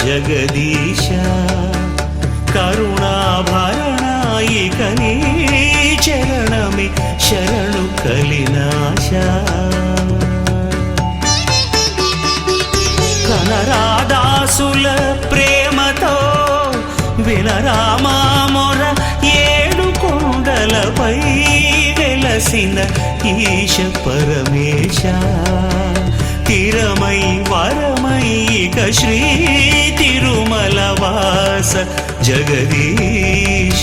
జగదీశ కరుణాభరణాయిక నీ చరణమి శరణు కలినాశ కనరాదాసుల ప్రేమతో వినరామా మొర ఏడు కొండలపై వెలసిన ఈశ పరమేశ తిరమై వరమై ఇక శ్రీ తిరుమల వాస జగదీశ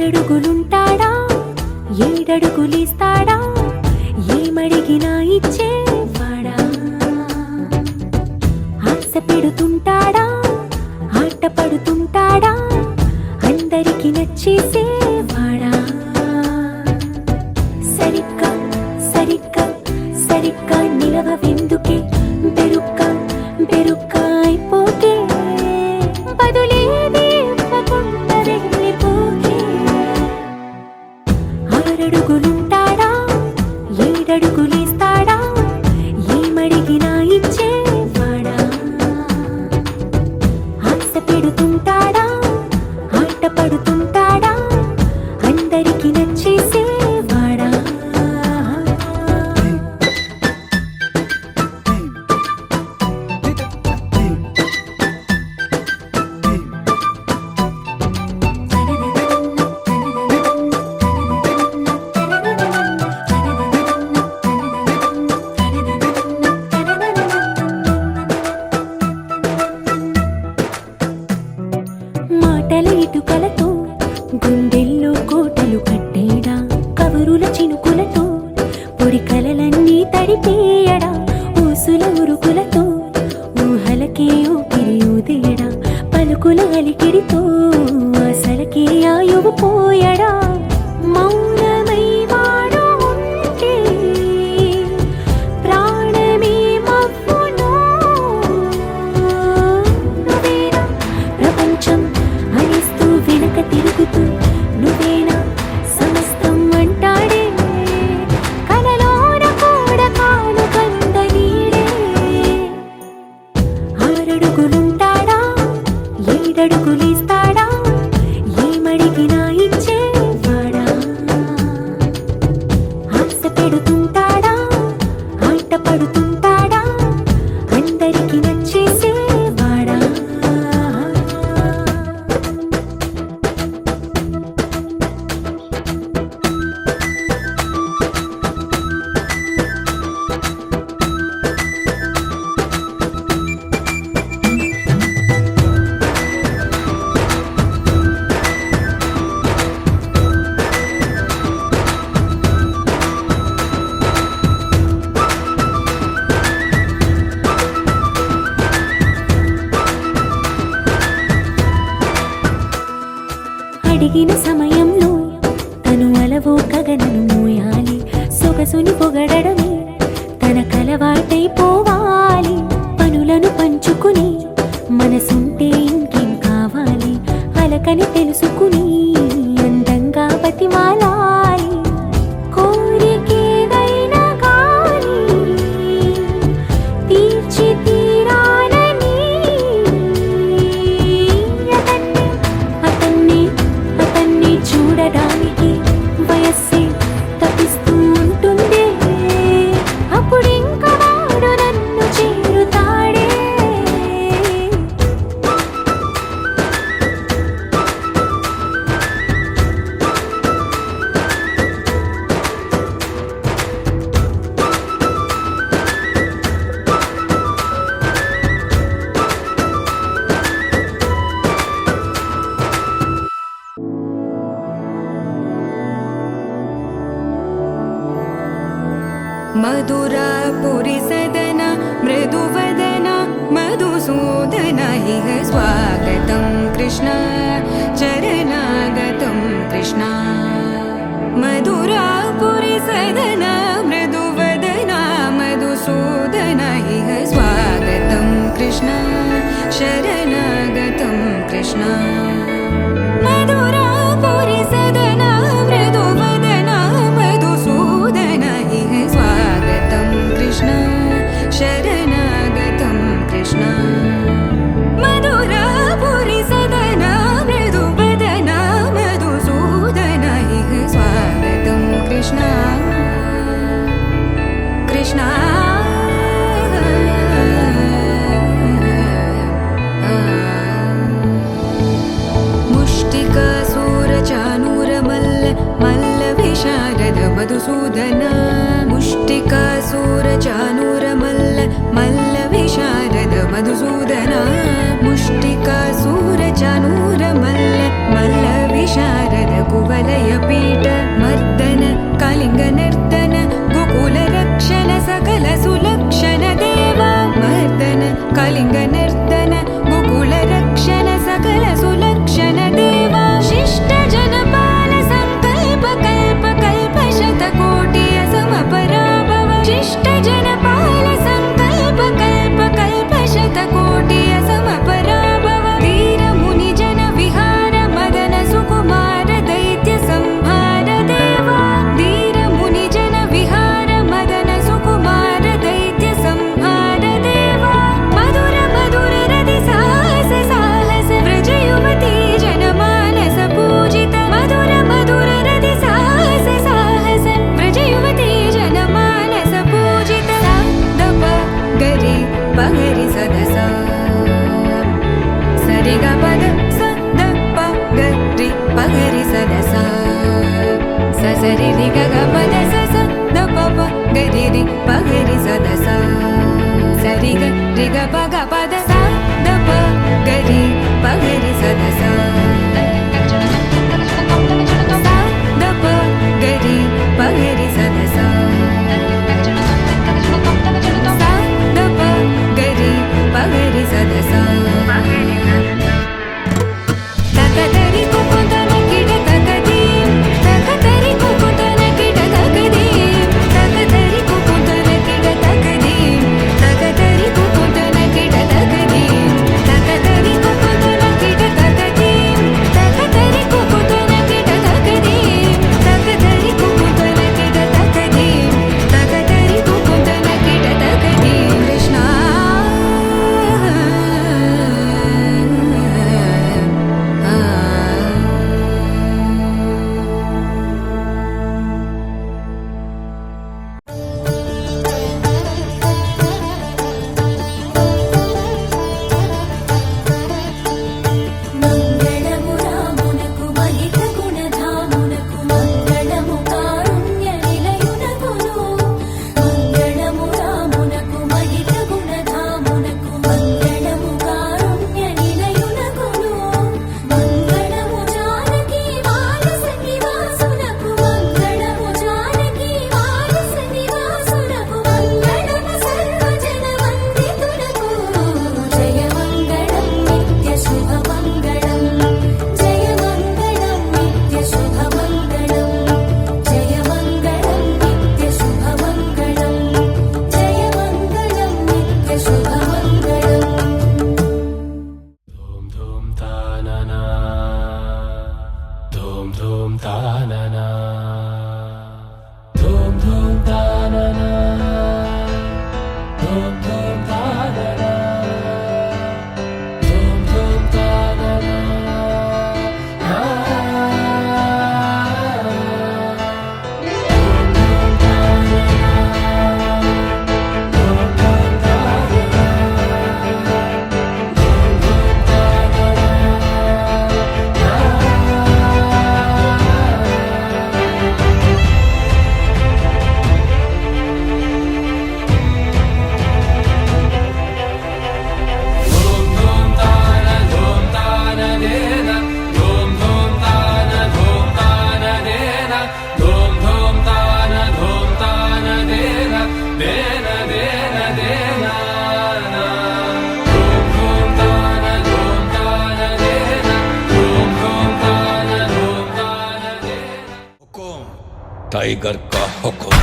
ఆరడుగులుంటాడా ఏడడుగులిస్తాడా ఏమడిగినా ఇచ్చేవాడా ఆశ పెడుతుంటాడా ఆట పడుతుంటాడా అందరికి నచ్చేసేవాడా సరిగ్గా సరిగ్గా సరిగ్గా నిలవెందుకే బెరుక్క బెరుక్క అయిపోకే బదులేది ఇవ్వకుండా వెళ్ళిపోకే ఆరడుగులుంటాడా ఏడడుగులేస్తాడా ఏమడిగినా ఇచ్చేవాడా ఆశ పెడుతుంటాడా ఆట పడుతుంటాడా అందరికి నచ్చేసేవాడా మాటల ఇటుకలతో గుండెల్లో కోటలు కట్టేడా కబురుల చినుకులతో పొడి కలలన్నీ తడిపేయడా ఊసుల ఉరుకులతో ఊహలకే ఊపిరి ఊదేయడా పలుకుల అలికిడితో అసలకే ఆయువు పోయడా మౌనమై వాడు ఉంటే ప్రాణమే మవ్వునో నువ్వేనా ప్రపంచం అనిస్తూ వెనక తిరుగుతూ నువ్వేనా సమస్తం అంటాడే కలలోన కూడా కాను కంద నీడే ఆరడుగులుంటాడా ఏడడుగులేస్తాడా ఏమడిగినా ఇచ్చేవాడా ఆశ పెడుతుంటాడా ఆట పడుతుంటాడా అందరికి నచ్చేసేవాడా అడిగిన సమయంలో తను అలవో గగనను మోయాలి సొగసుని పొగడమే తన కలవాటైపోవాలి పనులను పంచుకుని మనసుంటే ఇంకేం కావాలి అలకని తెలుసుకుని అందంగా బతిమాలాలి కోరికేదైనా గాని తీర్చి తీరాలని అతన్ని అతన్ని చూడడానికి వయస్సే తప్పిస్తూ ఉంటుంది అప్పుడింక వాడు నన్ను చేరుతాడే मधुरापुरी सदन मृदुवदन मधुसूदन इह स्वागतं कृष्ण चरणागतं कृष्ण मधुरापुरी सदन मृदुवदन मधुसूदन इह स्वागतं कृष्ण शरणागतं कृष्ण मधुरापुरी सदन मृदुवदन मधुसूदन इह स्वागतं कृष्ण शरणागतं कृष्ण मधुरापुरी सदन मृदुवदन मधुसूदन इह स्वागतं कृष्ण कृष्ण मुष्टिकासूरचानूरमल्ल मल्लविशारद मधुसूदन मुष्टिकासूरचानूरमल्ल मल्लविशारद मधुसूदन मुष्टिकासूरचानूरमल्ल मल्लविशारद कुवल తాననా ధూమ్ ధూమ్ తాననా ధూమ్ ధూమ్ తాననా ధూమ్ ధూమ్ తాననా ధూమ్ ధూమ్ తాననా टाइगर का हुक्म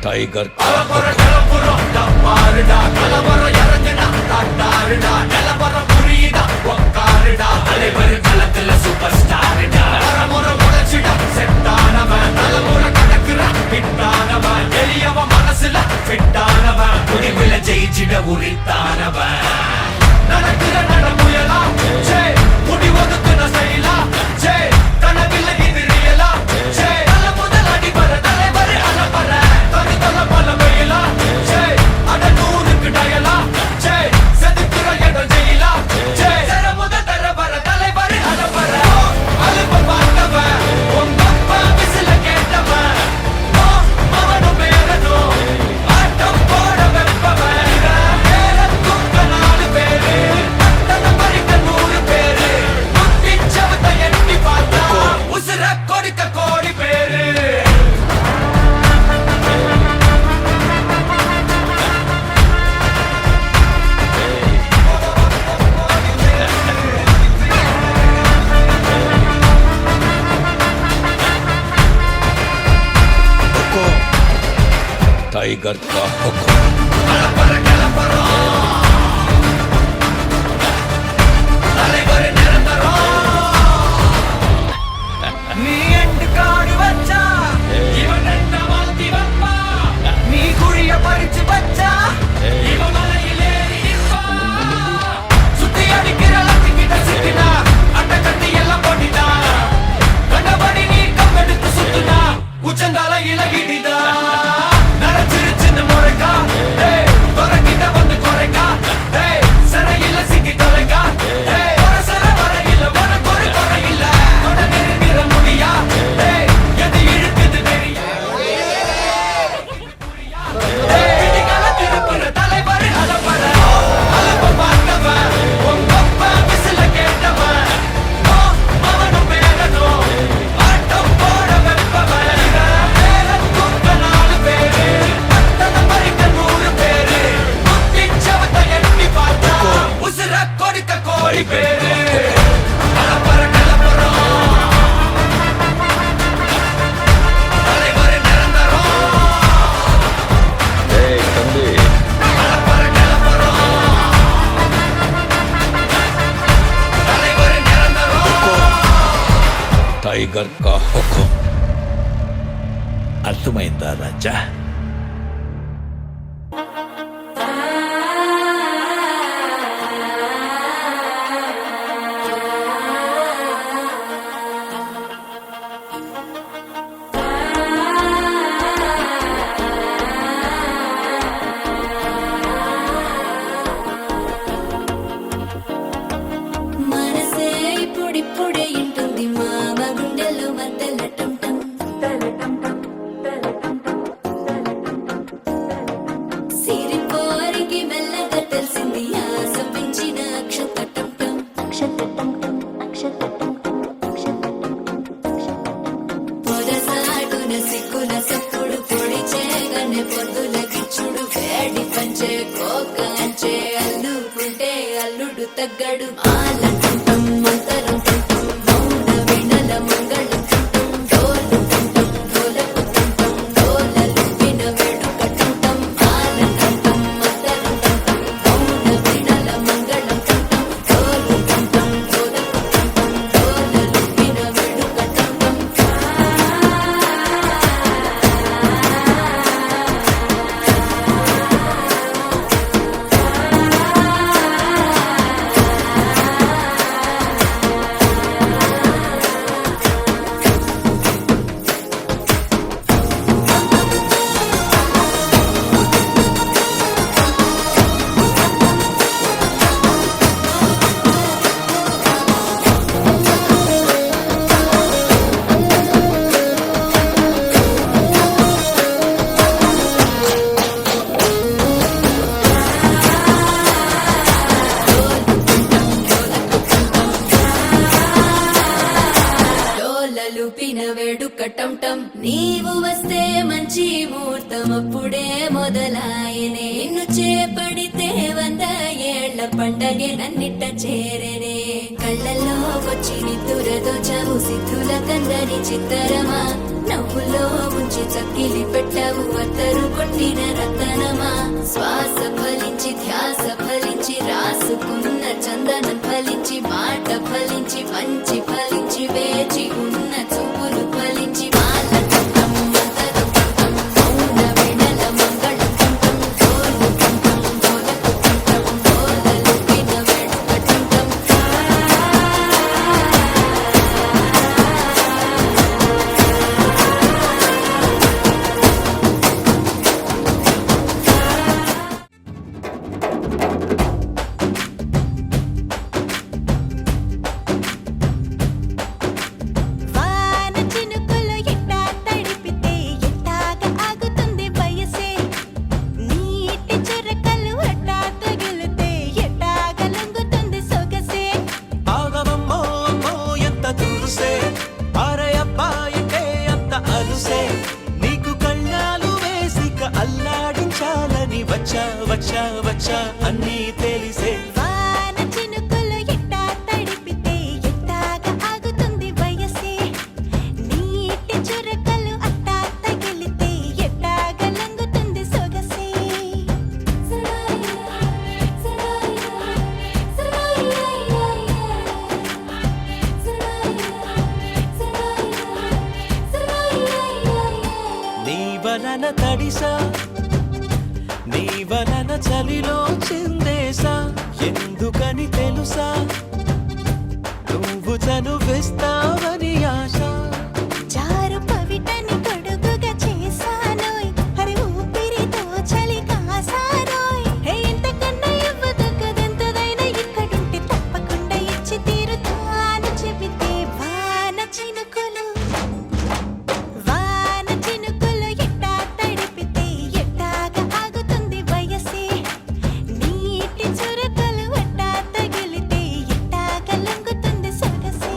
टाइगर का ஜெயிச்சிட உரித்தானவன் நடக்கிற நடமுயலா ஜே முடிவதுக்குன செயலா ஜே கனவில்ல இது ரியலா ஜே தல முதல் அடிபர தலைவர் அலப்பற தனி தல பல வெயிலா ஜே அட நூறுக்கு டயலா ஜே செதுக்குற இடம் ஜெயிலா ஜே தர முதல் தரவர தலைவர் அலப்பற அலுப்ப பார்த்தவன் உங்க அப்பா விசில கேட்டவன் அவனும் பேரனும் ஆட்டம் போட வெப்பவன் टाइगर का हुक्म நீ எண்டு காடு வச்சா இவன் என்ன வாழ்த்தி வப்பா நீ குழிய பறிச்சு வச்சா இவன் மலையில் ஏறி நிற்பா சுத்தி அடிக்கிற லத்திக்கிட்ட சிக்கினா அட்ட கட்டி எல்லாம் போட்டினா கண்டபடி நீ கம்பெடுத்து சுத்துனா உச்சந்தால இலகிடிதா நரச்சிருச்சுன்னு முறைக்கா துறக்கிட்ட வந்து குறைக்கா சிறையில சிக்கி தொலைக்கா சர வரையில உனக்கு ஒரு குறையில்ல நெருங்கிற முடியா எது இழுக்குது தெரியா திருப்புற தலைவர் அலப்பற அலப்ப பார்த்தவன் உங்க அப்பா விசில கேட்டவன் அவனும் பேரனும் ஆட்டம் போட வெப்பவன் பேரத்துக்க 4 பேரு பத்தனை பறிக்க 100 பேரு குத்தி சவத்தை எட்டி பார்த்தா உசுர கொடுக்க கோடி பேரு அலப்பற கலப்பறம் தலைவர் நிரந்தரம் அலப்பற கலப்பறம் தலைவர் நிரந்தரம் टाइगर का हुक्म अर्थमैंदा राजा మనసే పొడి పొడి ఇంటుంది మామ గుండెలో మద్దలటం సిరిపోరికి మెల్లగా తెలిసింది ఆశ పెంచిన అక్షతటం పొదసాటున సిక్కుల సప్పుడు పొడి చేయగానే పొద్దుల కిచ్చుడు వేడి పంచే కోక అంచే అల్లుకుంటే అల్లుడు తగ్గడు ఆలంటుంటం మంతరం తుంటం మౌన వీణల మంగళం తుంటం డోలు తుంటం డోలకు తుంటం డోలలు విన వేడుక తుంటం ఆలంటుంటం మంతరం తుంటం మౌన వీణల మంగళం తుంటం డోలు తుంటం డోలకు తుంటం డోలలు విన వేడుక తుంటం డోలలుపిన వేడుకటంటం నీవు వస్తే మంచి ముహూర్తం అప్పుడే మొదలాయనే నిన్ను చేపడితే 100 ఏళ్ల పండగే నన్నిట్ట చేరనే కళ్ళల్లో వచ్చి నిద్దురదో చవు సిద్ధుల కందని చిత్తరమా నవ్వులో ఉంచి చక్కిలి పెట్టవు అత్తరు కొట్టిన రతనమా శ్వాస ఫలించి ధ్యాస ఫలించి రాసుకున్న చందనం ఫలించి మాట ఫలించి మంచి ఫలించి వేచి ఉన్న చూపులు ఫలించి మాల తుంటం మంతరం తుంటం మౌన వీణల మంగళం తుంటం డోలు తుంటం డోలకు తుంటం డోలలు విన వేడుక తుంటం వాన చినుకులు ఎట్టా తడిపితే ఎట్టాగా ఆగుతుంది వయసే నీటి చురకలు అట్టా తగిలితే ఎట్టాగా లొంగుతుంది సొగసే ఆగమమ్మో అమ్మో ఎంత తురుసే అరే అబ్బాయికే అంత అరుసే నీకు కళ్ళాలు వేసిక అల్లాడించాలని వచ్చా వచ్చా వచ్చా అన్నీ తెలిసే వాన చినుకులు ఎట్టా తడిపితే ఎట్టాగా ఆగుతుంది వయసే నీటి చురకలు అట్టా తగిలితే ఎట్టాగా లొంగుతుంది సొగసే నీ వలన తడిసా నీ వలన చలిలో చిందేసా ఎందుకని తెలుసా నువ్వు చనువిస్తావని ఆశ జారు పవిటని కొడుకుగా చేశానోయ్ హరి ఊపిరితో చలి కాసారోయ్ హే ఇంతకన్నా ఇవ్వదు కదెంతదైనా ఇక్కడుంటే తప్పకుండా ఇచ్చి తీరుతాను చెబితే వాన చినుకులు ఎట్టా తడిపితే ఎట్టాగా ఆగుతుంది వయసే నీటి చురకలు అట్టా తగిలితే ఎట్టాగా లొంగుతుంది సొగసే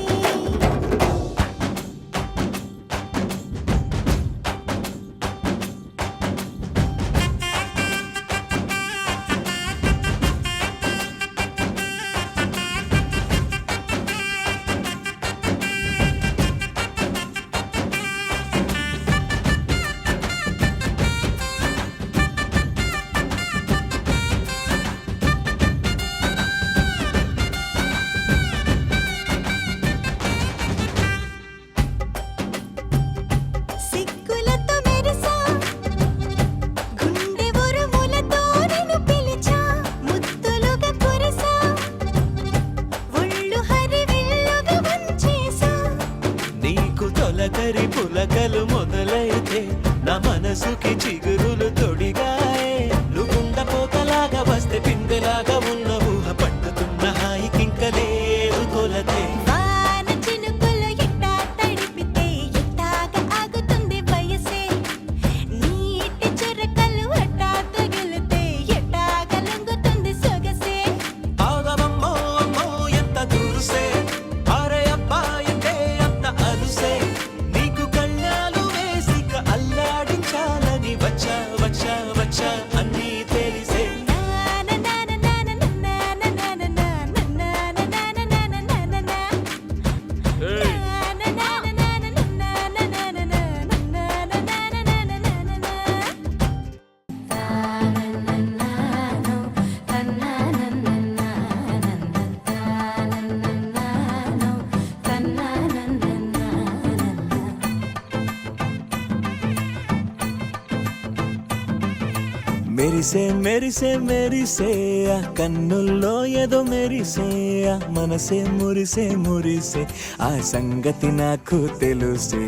మెరిసే మెరిసే మెరిసే ఆ కన్నుల్లో ఏదో మెరిసే ఆ మనసే మురిసే మురిసే ఆ సంగతి నాకు తెలుసే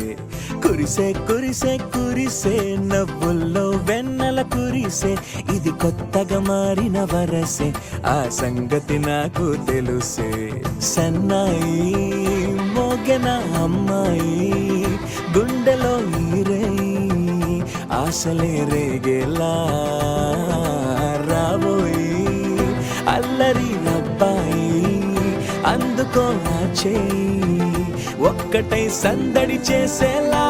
కురిసే కురిసే కురిసే నవ్వుల్లో వెన్నెల కురిసే ఇది కొత్తగా మారిన వరసే ఆ సంగతి నాకు తెలుసే సన్నాయి మోగెన అమ్మాయి గుండెలో ఈరే ఆశలే రేగేలా రాబోయి అల్లరి అబ్బాయి అందుకో నా చేయి ఒక్కటై సందడి చేసేలా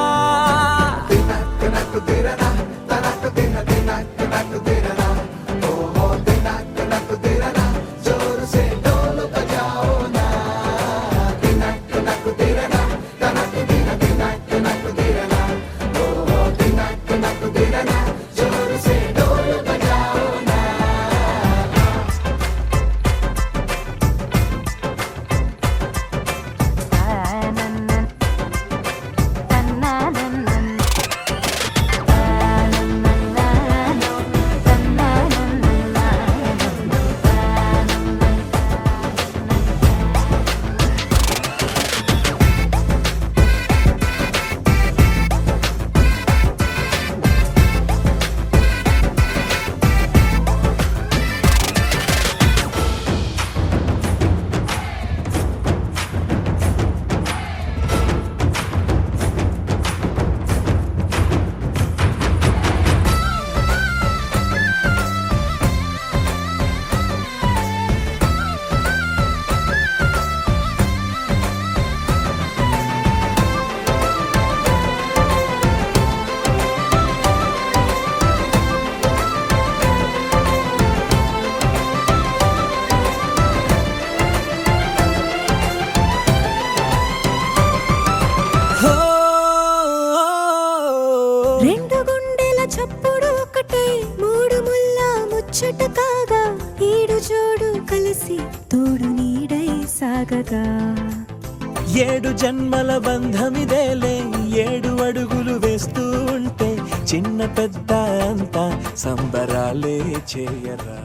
రెండు గుండెల చప్పుడు ఒకటై మూడు ముల్ల ముచ్చట కాగా ఈడు జోడు కలిసి తోడు నీడై సాగగా ఏడు జన్మల బంధమిదేలే 7 అడుగులు వేస్తూ ఉంటే చిన్న పెద్ద అంతా సంబరాలే చేయరా